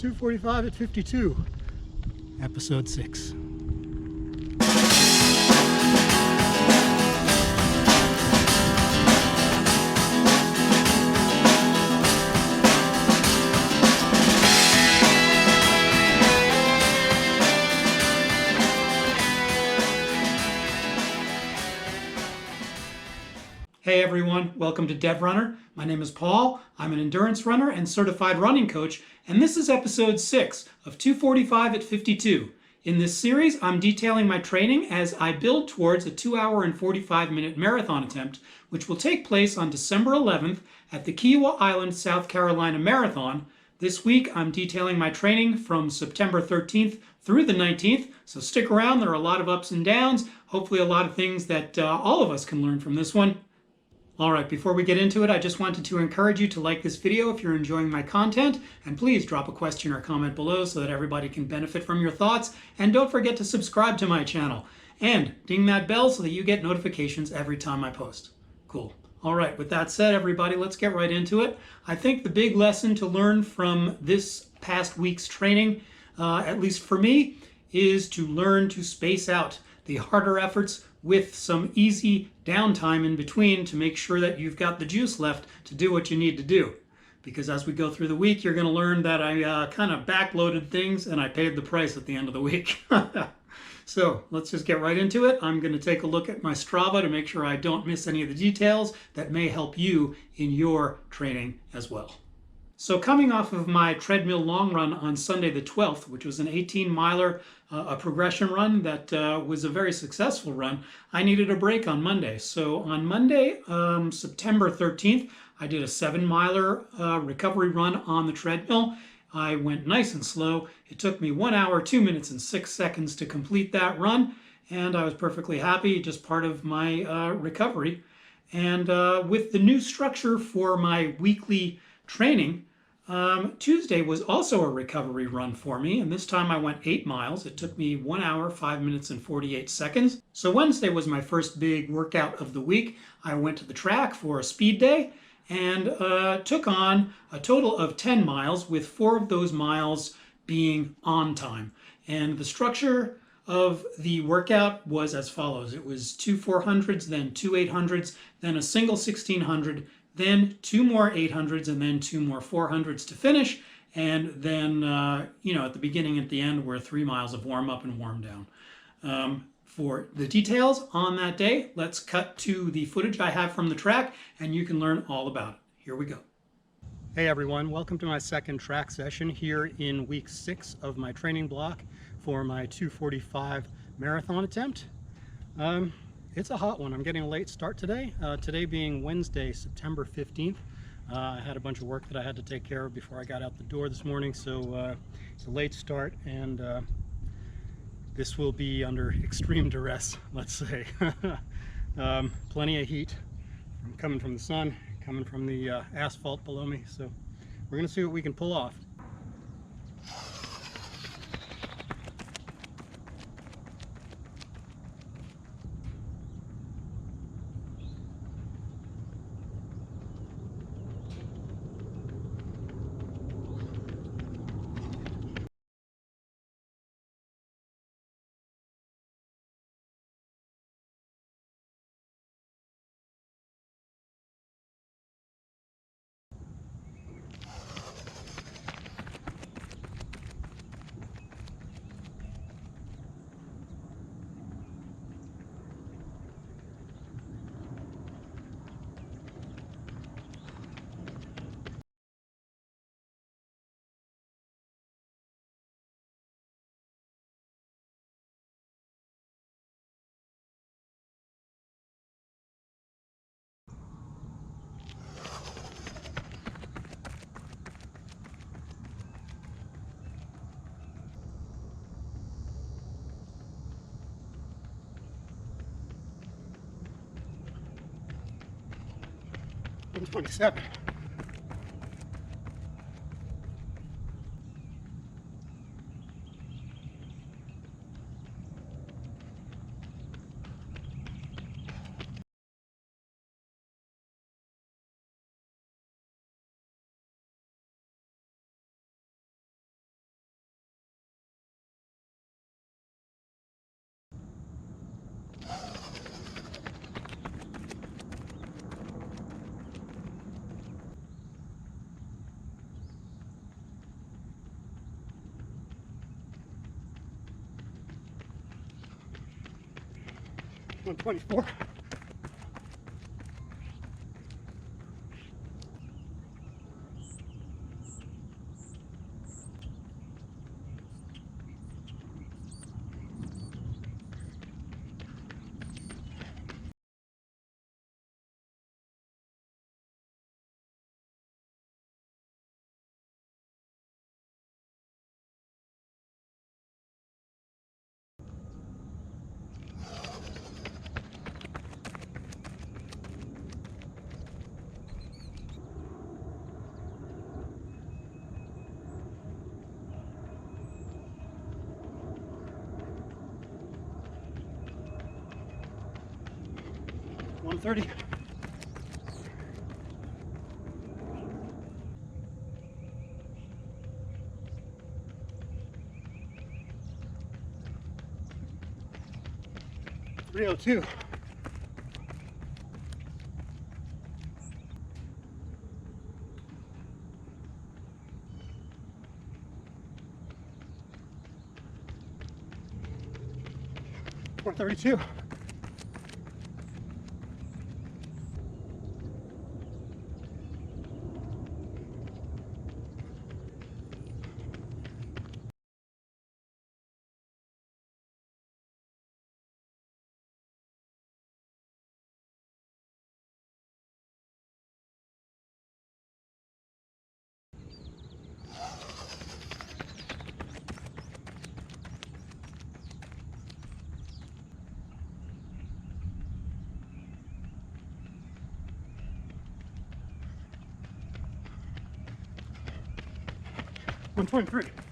2:45 at 52, episode 6. Hey everyone, welcome to DevRunner. My name is Paul. I'm an endurance runner and certified running coach, and this is episode 6 of 2:45 at 52. In this series, I'm detailing my training as I build towards a 2-hour and 45-minute marathon attempt, which will take place on December 11th at the Kiawah Island, South Carolina Marathon. This week, I'm detailing my training from September 13th through the 19th, so stick around. There are a lot of ups and downs, hopefully a lot of things that all of us can learn from this one. Alright, before we get into it, I just wanted to encourage you to like this video if you're enjoying my content, and please drop a question or comment below so that everybody can benefit from your thoughts, and don't forget to subscribe to my channel, and ding that bell so that you get notifications every time I post. Cool. Alright, with that said, everybody, let's get right into it. I think the big lesson to learn from this past week's training, at least for me, is to learn to space out the harder efforts with some easy downtime in between to make sure that you've got the juice left to do what you need to do. Because as we go through the week, you're going to learn that I kind of backloaded things and I paid the price at the end of the week. So let's just get right into it. I'm going to take a look at my Strava to make sure I don't miss any of the details that may help you in your training as well. So coming off of my treadmill long run on Sunday the 12th, which was an 18-miler, a progression run that was a very successful run, I needed a break on Monday. So on Monday, September 13th, I did a 7-miler recovery run on the treadmill. I went nice and slow. It took me 1 hour, 2 minutes, and 6 seconds to complete that run, and I was perfectly happy, just part of my recovery. And with the new structure for my weekly training, Tuesday was also a recovery run for me, and this time I went 8 miles. It took me 1 hour, 5 minutes, and 48 seconds. So Wednesday was my first big workout of the week. I went to the track for a speed day and took on a total of 10 miles, with 4 of those miles being on time. And the structure of the workout was as follows. It was 2 400s, then 2 800s, then a single 1600, then 2 more 800s, and then 2 more 400s to finish. And then, at the beginning and at the end were 3 miles of warm up and warm down. For the details on that day, let's cut to the footage I have from the track, and you can learn all about it. Here we go. Hey everyone, welcome to my second track session here in week 6 of my training block for my 2:45 marathon attempt. It's a hot one. I'm getting a late start today. Today being Wednesday, September 15th. I had a bunch of work that I had to take care of before I got out the door this morning, so it's a late start, and this will be under extreme duress, let's say. Plenty of heat coming from the sun, coming from the asphalt below me, so we're going to see what we can pull off. I'm 27. 124. 130. 302. 432. 123.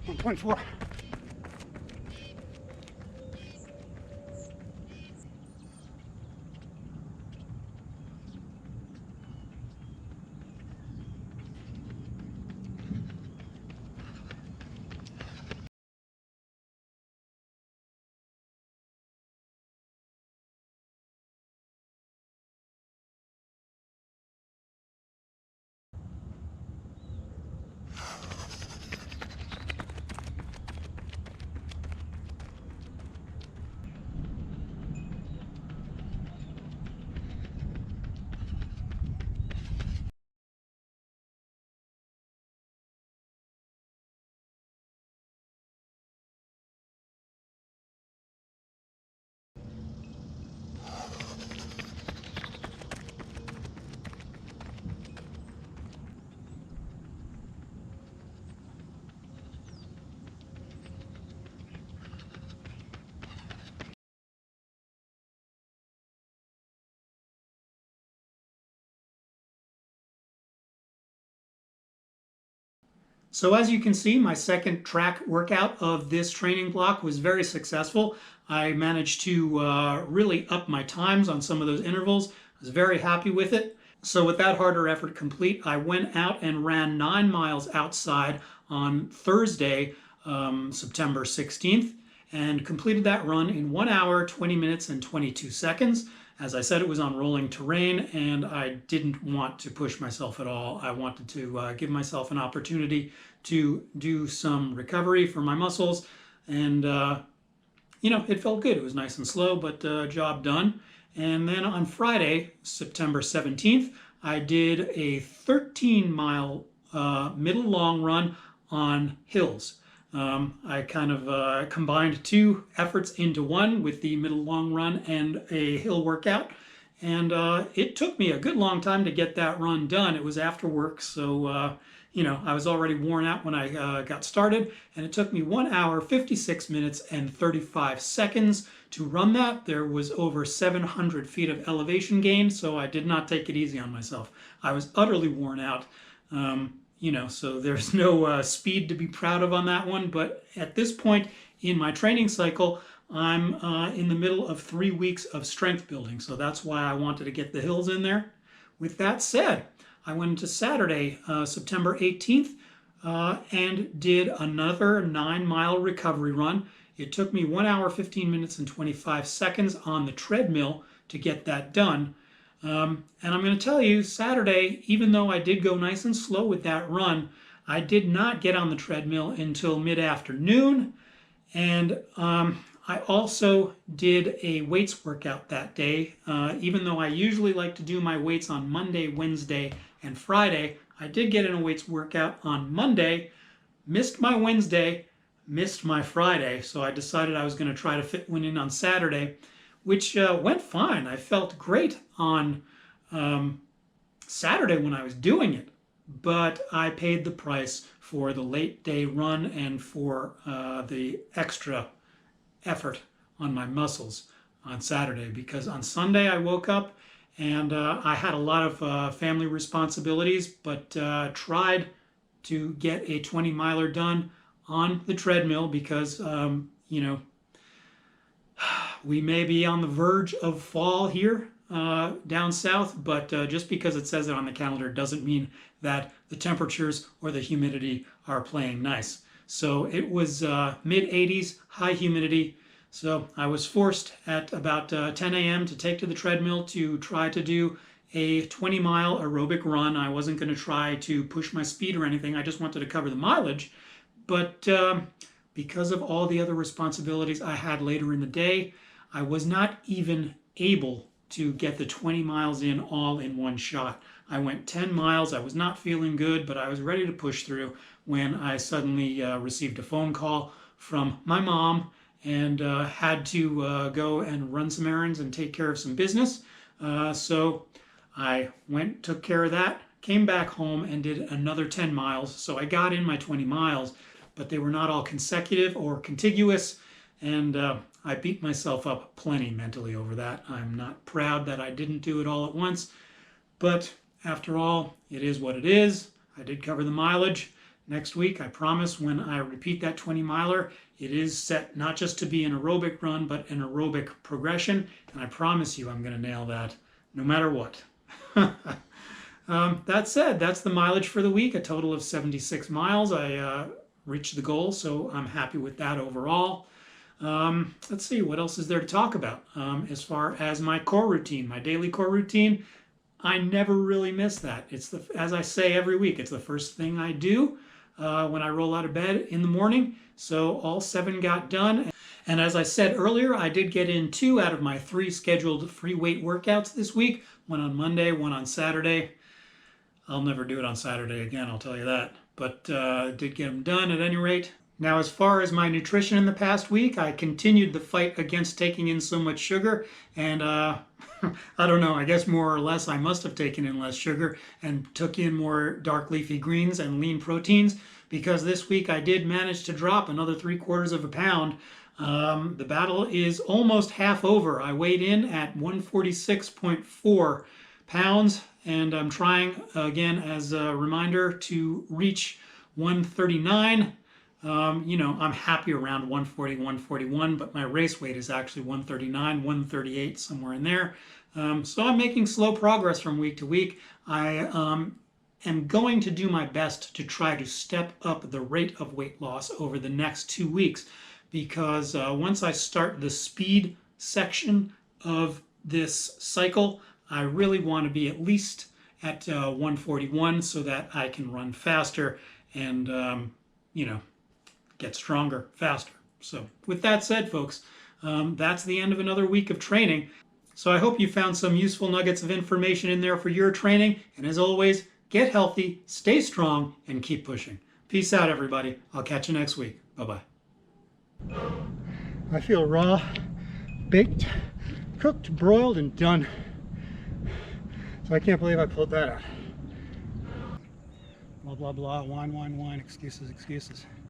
124. So as you can see, my second track workout of this training block was very successful. I managed to really up my times on some of those intervals. I was very happy with it. So with that harder effort complete, I went out and ran 9 miles outside on Thursday, September 16th, and completed that run in 1 hour, 20 minutes, and 22 seconds. As I said, it was on rolling terrain, and I didn't want to push myself at all. I wanted to give myself an opportunity to do some recovery for my muscles, and it felt good. It was nice and slow, but job done. And then on Friday, September 17th, I did a 13-mile middle long run on hills. I kind of combined two efforts into one with the middle long run and a hill workout. And it took me a good long time to get that run done. It was after work, so I was already worn out when I got started, and it took me 1 hour, 56 minutes, and 35 seconds to run that. There was over 700 feet of elevation gain, so I did not take it easy on myself. I was utterly worn out. So there's no speed to be proud of on that one, but at this point in my training cycle, I'm in the middle of 3 weeks of strength building, so that's why I wanted to get the hills in there. With that said, I went into Saturday, September 18th, and did another 9-mile recovery run. It took me 1 hour, 15 minutes, and 25 seconds on the treadmill to get that done. And I'm going to tell you, Saturday, even though I did go nice and slow with that run, I did not get on the treadmill until mid-afternoon. And I also did a weights workout that day. Even though I usually like to do my weights on Monday, Wednesday, and Friday, I did get in a weights workout on Monday, missed my Wednesday, missed my Friday. So I decided I was going to try to fit one in on Saturday, which went fine. I felt great on Saturday when I was doing it, but I paid the price for the late day run and for the extra effort on my muscles on Saturday, because on Sunday I woke up and I had a lot of family responsibilities, but tried to get a 20-miler done on the treadmill because, we may be on the verge of fall here down south, but just because it says it on the calendar doesn't mean that the temperatures or the humidity are playing nice. So it was mid-80s, high humidity. So I was forced at about 10 a.m. to take to the treadmill to try to do a 20-mile aerobic run. I wasn't going to try to push my speed or anything. I just wanted to cover the mileage. But because of all the other responsibilities I had later in the day, I was not even able to get the 20 miles in all in one shot. I went 10 miles. I was not feeling good, but I was ready to push through when I suddenly received a phone call from my mom and had to go and run some errands and take care of some business. So I went, took care of that, came back home and did another 10 miles. So I got in my 20 miles, but they were not all consecutive or contiguous. And I beat myself up plenty mentally over that. I'm not proud that I didn't do it all at once, but after all, it is what it is. I did cover the mileage. Next week, I promise, when I repeat that 20-miler, it is set not just to be an aerobic run, but an aerobic progression. And I promise you I'm going to nail that no matter what. That said, that's the mileage for the week, a total of 76 miles. I reached the goal, so I'm happy with that overall. Let's see, what else is there to talk about? As far as my core routine, my daily core routine, I never really miss that. It's as I say every week, it's the first thing I do when I roll out of bed in the morning. So all 7 got done. And as I said earlier, I did get in 2 out of my 3 scheduled free weight workouts this week. One on Monday, one on Saturday. I'll never do it on Saturday again, I'll tell you that. But did get them done at any rate. Now, as far as my nutrition in the past week, I continued the fight against taking in so much sugar. And I don't know, I guess more or less I must have taken in less sugar and took in more dark leafy greens and lean proteins, because this week I did manage to drop another 3/4 of a pound. The battle is almost half over. I weighed in at 146.4 pounds, and I'm trying, again, as a reminder, to reach 139. I'm happy around 140, 141, but my race weight is actually 139, 138, somewhere in there. So I'm making slow progress from week to week. I am going to do my best to try to step up the rate of weight loss over the next 2 weeks, because once I start the speed section of this cycle, I really want to be at least at 141 so that I can run faster and, get stronger faster. So with that said, folks, that's the end of another week of training. So I hope you found some useful nuggets of information in there for your training. And as always, get healthy, stay strong, and keep pushing. Peace out, everybody. I'll catch you next week. Bye-bye. I feel raw, baked, cooked, broiled, and done. So I can't believe I pulled that out. blah, blah, blah, whine, whine, whine, excuses, excuses.